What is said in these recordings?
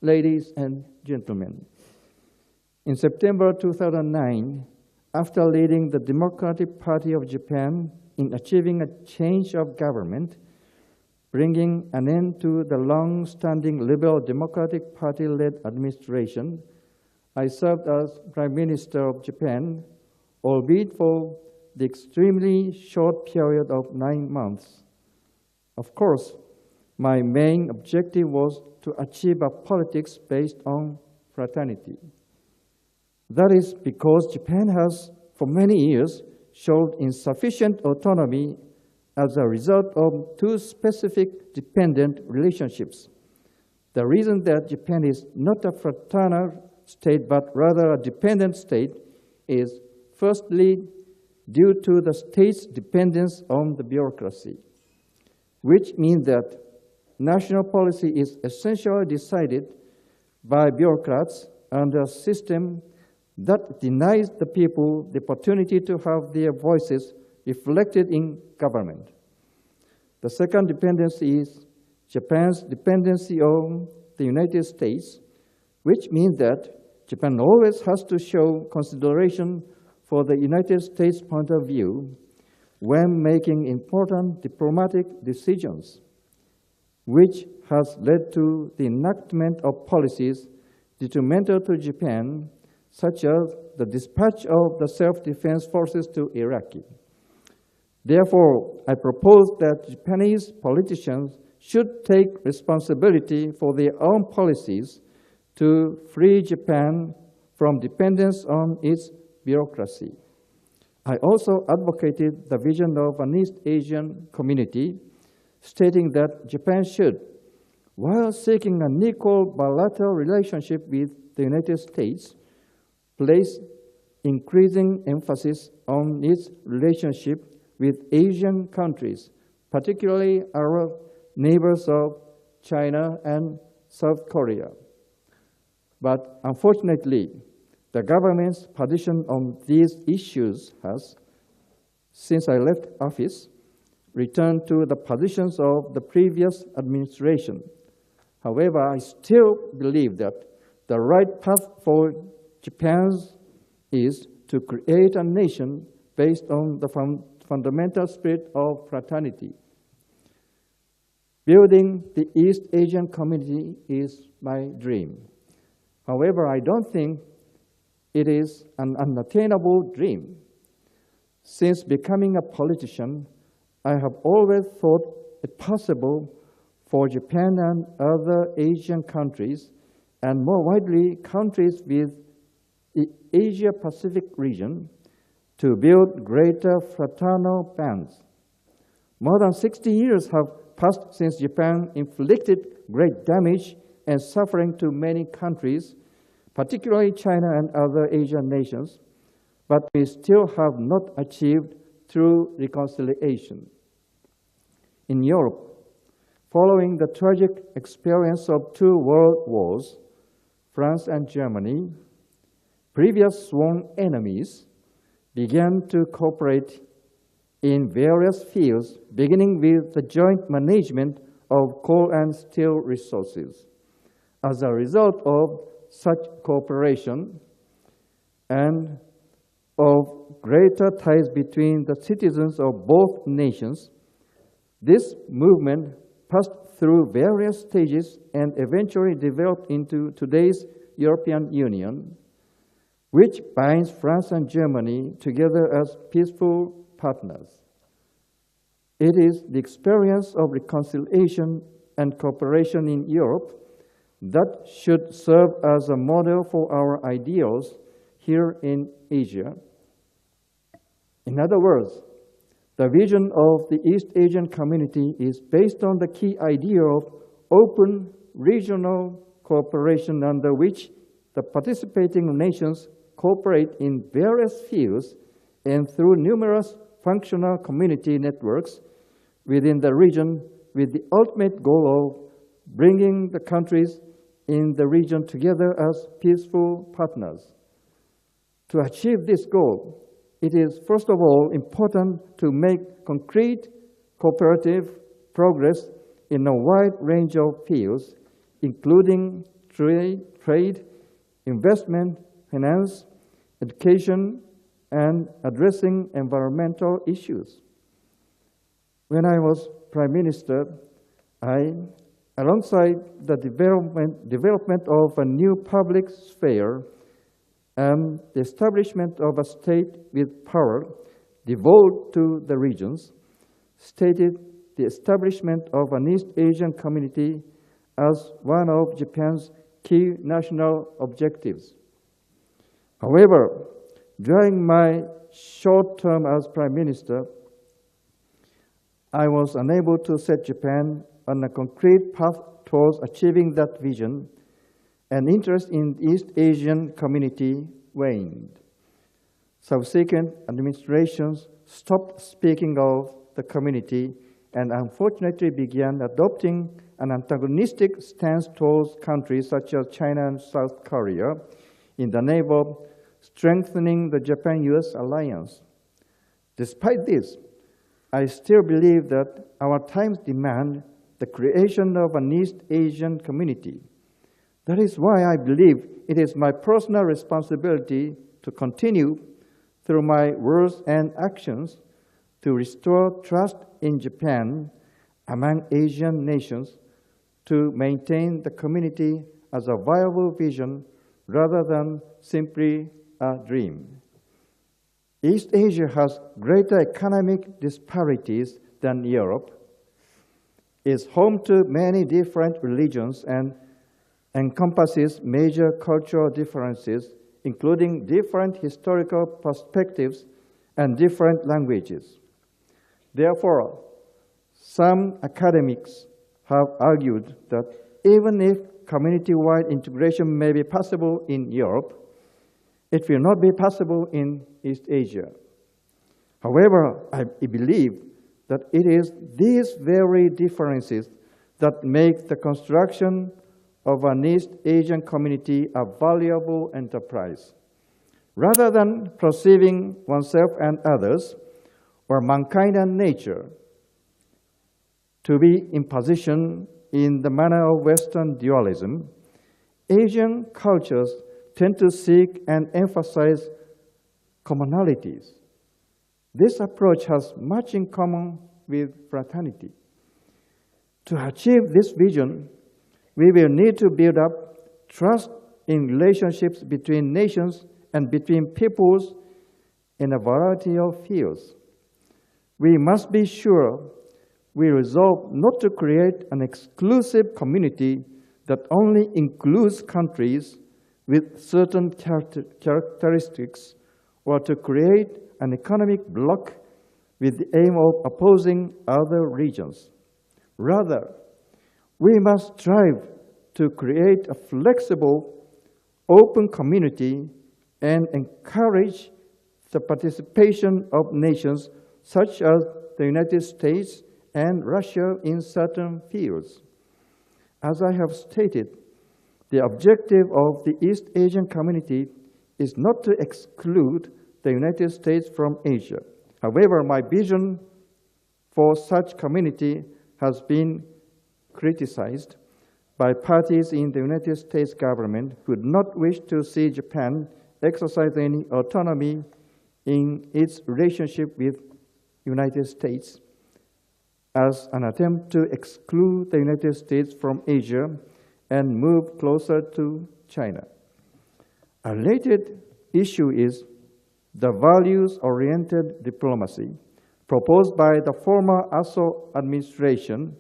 Ladies and gentlemen, in September 2009, after leading the Democratic Party of Japan in achieving a change of government, bringing an end to the long-standing Liberal Democratic Party-led administration, I served as Prime Minister of Japan, albeit for the extremely short period of 9 months. Of course, my main objective was to achieve a politics based on fraternity. That is because Japan has, for many years, showed insufficient autonomy as a result of two specific dependent relationships. The reason that Japan is not a fraternal state but rather a dependent state is firstly due to the state's dependence on the bureaucracy, which means that national policy is essentially decided by bureaucrats under a system that denies the people the opportunity to have their voices reflected in government. The second dependency is Japan's dependency on the United States, which means that Japan always has to show consideration for the United States' point of view when making important diplomatic decisions, which has led to the enactment of policies detrimental to Japan, such as the dispatch of the self-defense forces to Iraq. Therefore, I propose that Japanese politicians should take responsibility for their own policies to free Japan from dependence on its bureaucracy. I also advocated the vision of an East Asian community, stating that Japan should, while seeking an equal bilateral relationship with the United States, place increasing emphasis on its relationship with Asian countries, particularly our neighbors of China and South Korea. But unfortunately, the government's position on these issues has, since I left office, returned to the positions of the previous administration. However, I still believe that the right path for Japan is to create a nation based on the fundamental spirit of fraternity. Building the East Asian community is my dream. However, I don't think it is an unattainable dream. Since becoming a politician, I have always thought it possible for Japan and other Asian countries, and more widely countries with the Asia-Pacific region, to build greater fraternal bonds. More than 60 years have passed since Japan inflicted great damage and suffering to many countries, particularly China and other Asian nations, but we still have not achieved true reconciliation. In Europe, following the tragic experience of 2 world wars, France and Germany, previous sworn enemies began to cooperate in various fields, beginning with the joint management of coal and steel resources. As a result of such cooperation and of greater ties between the citizens of both nations, this movement passed through various stages and eventually developed into today's European Union, which binds France and Germany together as peaceful partners. It is the experience of reconciliation and cooperation in Europe that should serve as a model for our ideals here in Asia. In other words, the vision of the East Asian community is based on the key idea of open regional cooperation under which the participating nations cooperate in various fields and through numerous functional community networks within the region, with the ultimate goal of bringing the countries in the region together as peaceful partners. To achieve this goal, it is first of all important to make concrete cooperative progress in a wide range of fields, including trade, investment, finance, education, and addressing environmental issues. When I was Prime Minister, alongside the development of a new public sphere and the establishment of a state with power devolved to the regions, stated the establishment of an East Asian community as one of Japan's key national objectives. However, during my short term as Prime Minister, I was unable to set Japan on a concrete path towards achieving that vision, and interest in the East Asian community waned. Subsequent administrations stopped speaking of the community and unfortunately began adopting an antagonistic stance towards countries such as China and South Korea in the name of strengthening the Japan-US alliance. Despite this, I still believe that our times demand the creation of an East Asian community. That is why I believe it is my personal responsibility to continue through my words and actions to restore trust in Japan among Asian nations, to maintain the community as a viable vision rather than simply a dream. East Asia has greater economic disparities than Europe, is home to many different religions, and encompasses major cultural differences, including different historical perspectives and different languages. Therefore, some academics have argued that even if community-wide integration may be possible in Europe, it will not be possible in East Asia. However, I believe that it is these very differences that make the construction of an East Asian community a valuable enterprise. Rather than perceiving oneself and others, or mankind and nature, to be in position in the manner of Western dualism, Asian cultures tend to seek and emphasize commonalities. This approach has much in common with fraternity. To achieve this vision, we will need to build up trust in relationships between nations and between peoples in a variety of fields. We must be sure we resolve not to create an exclusive community that only includes countries with certain characteristics, or to create an economic bloc with the aim of opposing other regions. Rather, we must strive to create a flexible, open community and encourage the participation of nations such as the United States and Russia in certain fields. As I have stated, the objective of the East Asian community is not to exclude the United States from Asia. However, my vision for such community has been criticized by parties in the United States government who do not wish to see Japan exercise any autonomy in its relationship with the United States as an attempt to exclude the United States from Asia and move closer to China. A related issue is the values-oriented diplomacy proposed by the former Aso administration,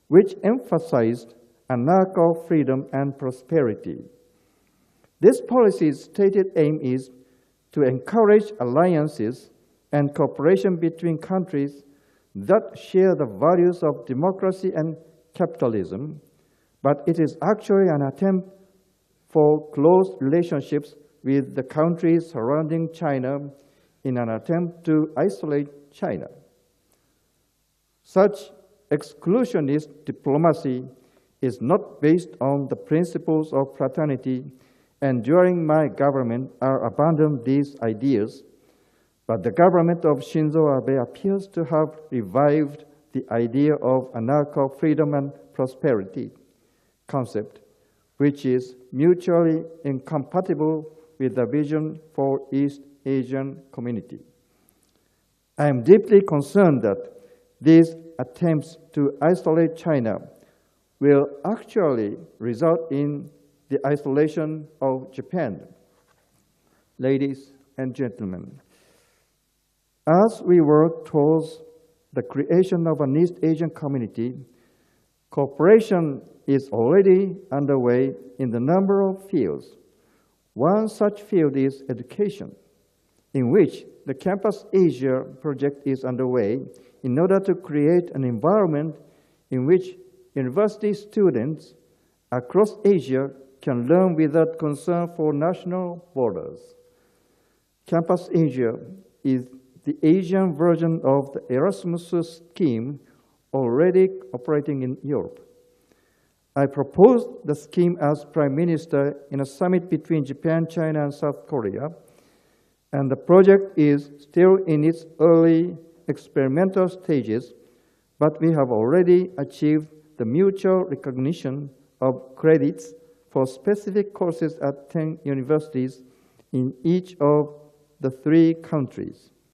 which emphasized anarcho-freedom and prosperity. This policy's stated aim is to encourage alliances and cooperation between countries that share the values of democracy and capitalism, but it is actually an attempt for close relationships with the countries surrounding China in an attempt to isolate China. Such exclusionist diplomacy is not based on the principles of fraternity, and during my government I abandoned these ideas, but the government of Shinzo Abe appears to have revived the idea of anarcho-freedom and prosperity concept which is mutually incompatible with the vision for East Asian community. I am deeply concerned that these attempts to isolate China will actually result in the isolation of Japan. Ladies and gentlemen, as we work towards the creation of an East Asian community, cooperation is already underway in a number of fields. One such field is education, in which the Campus Asia project is underway in order to create an environment in which university students across Asia can learn without concern for national borders. Campus Asia is the Asian version of the Erasmus scheme already operating in Europe. I proposed the scheme as Prime Minister in a summit between Japan, China, and South Korea, and the project is still in its early experimental stages, but we have already achieved the mutual recognition of credits for specific courses at 10 universities in each of the 3 countries.